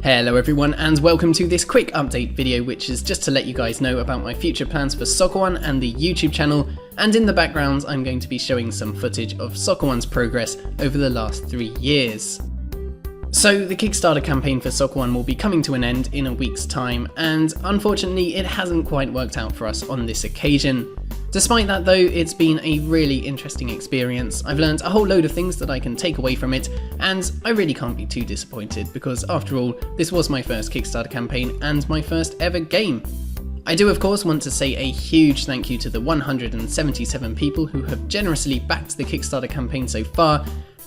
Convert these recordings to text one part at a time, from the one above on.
Hello everyone and welcome to this quick update video, which is just to let you guys know about my future plans for Socuwan and the YouTube channel, and in the background I'm going to be showing some footage of Socuwan's progress over the last 3 years. So the Kickstarter campaign for Socuwan will be coming to an end in a week's time, and unfortunately it hasn't quite worked out for us on this occasion. Despite that though, it's been a really interesting experience. I've learned a whole load of things that I can take away from it, and I really can't be too disappointed because after all, this was my first Kickstarter campaign and my first ever game. I do of course want to say a huge thank you to the 177 people who have generously backed the Kickstarter campaign so far,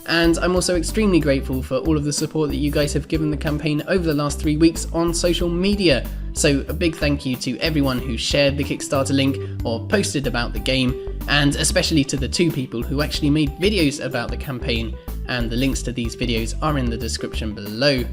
and I'm also extremely grateful for all of the support that you guys have given the campaign over the last 3 weeks on social media. So a big thank you to everyone who shared the Kickstarter link or posted about the game, and especially to the 2 people who actually made videos about the campaign, and the links to these videos are in the description below.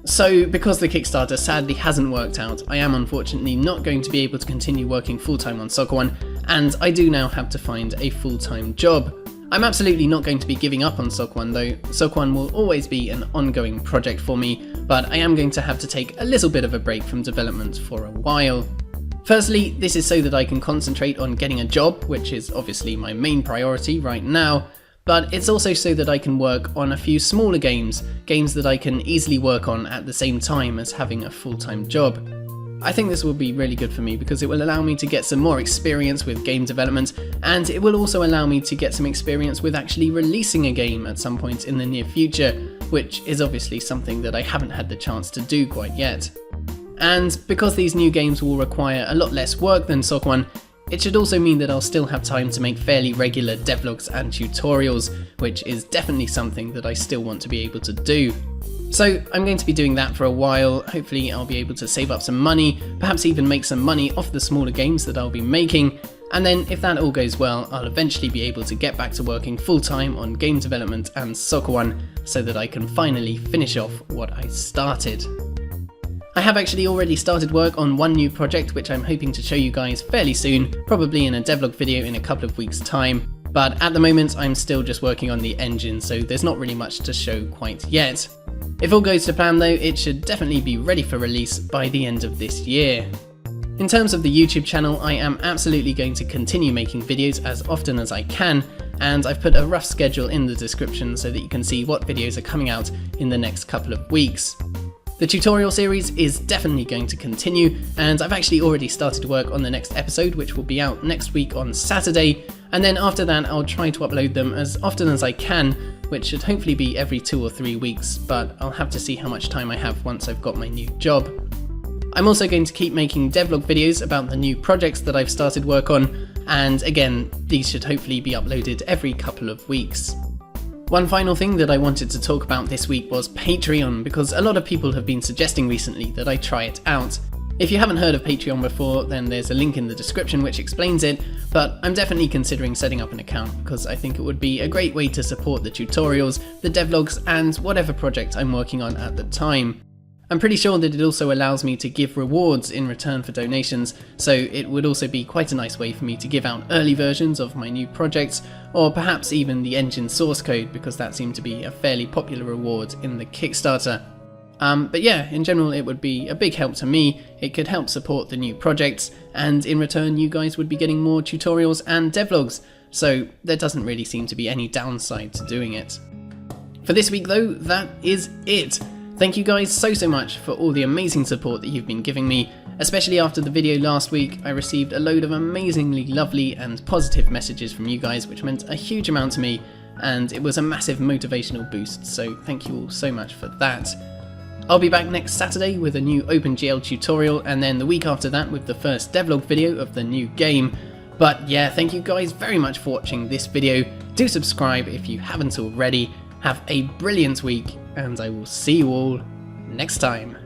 So because the Kickstarter sadly hasn't worked out, I am unfortunately not going to be able to continue working full-time on Socuwan, and I do now have to find a full-time job. I'm absolutely not going to be giving up on Socuwan though. Socuwan will always be an ongoing project for me, but I am going to have to take a little bit of a break from development for a while. Firstly, this is so that I can concentrate on getting a job, which is obviously my main priority right now, but it's also so that I can work on a few smaller games that I can easily work on at the same time as having a full-time job. I think this will be really good for me because it will allow me to get some more experience with game development, and it will also allow me to get some experience with actually releasing a game at some point in the near future, which is obviously something that I haven't had the chance to do quite yet. And because these new games will require a lot less work than Socuwan, it should also mean that I'll still have time to make fairly regular devlogs and tutorials, which is definitely something that I still want to be able to do. So I'm going to be doing that for a while. Hopefully I'll be able to save up some money, perhaps even make some money off the smaller games that I'll be making, and then if that all goes well, I'll eventually be able to get back to working full-time on game development and Socuwan so that I can finally finish off what I started. I have actually already started work on one new project which I'm hoping to show you guys fairly soon, probably in a devlog video in a couple of weeks' time, but at the moment I'm still just working on the engine, so there's not really much to show quite yet. If all goes to plan though, it should definitely be ready for release by the end of this year. In terms of the YouTube channel, I am absolutely going to continue making videos as often as I can, and I've put a rough schedule in the description so that you can see what videos are coming out in the next couple of weeks. The tutorial series is definitely going to continue, and I've actually already started work on the next episode, which will be out next week on Saturday, and then after that I'll try to upload them as often as I can, which should hopefully be every 2 or 3 weeks, but I'll have to see how much time I have once I've got my new job. I'm also going to keep making devlog videos about the new projects that I've started work on, and again, these should hopefully be uploaded every couple of weeks. One final thing that I wanted to talk about this week was Patreon, because a lot of people have been suggesting recently that I try it out. If you haven't heard of Patreon before, then there's a link in the description which explains it, but I'm definitely considering setting up an account because I think it would be a great way to support the tutorials, the devlogs, and whatever project I'm working on at the time. I'm pretty sure that it also allows me to give rewards in return for donations, so it would also be quite a nice way for me to give out early versions of my new projects, or perhaps even the engine source code, because that seemed to be a fairly popular reward in the Kickstarter. But yeah, in general it would be a big help to me. It could help support the new projects, and in return you guys would be getting more tutorials and devlogs, so there doesn't really seem to be any downside to doing it. For this week though, that is it. Thank you guys so much for all the amazing support that you've been giving me, especially after the video last week. I received a load of amazingly lovely and positive messages from you guys, which meant a huge amount to me, and it was a massive motivational boost, so thank you all so much for that. I'll be back next Saturday with a new OpenGL tutorial, and then the week after that with the first devlog video of the new game. But yeah, thank you guys very much for watching this video. Do subscribe if you haven't already. Have a brilliant week, and I will see you all next time.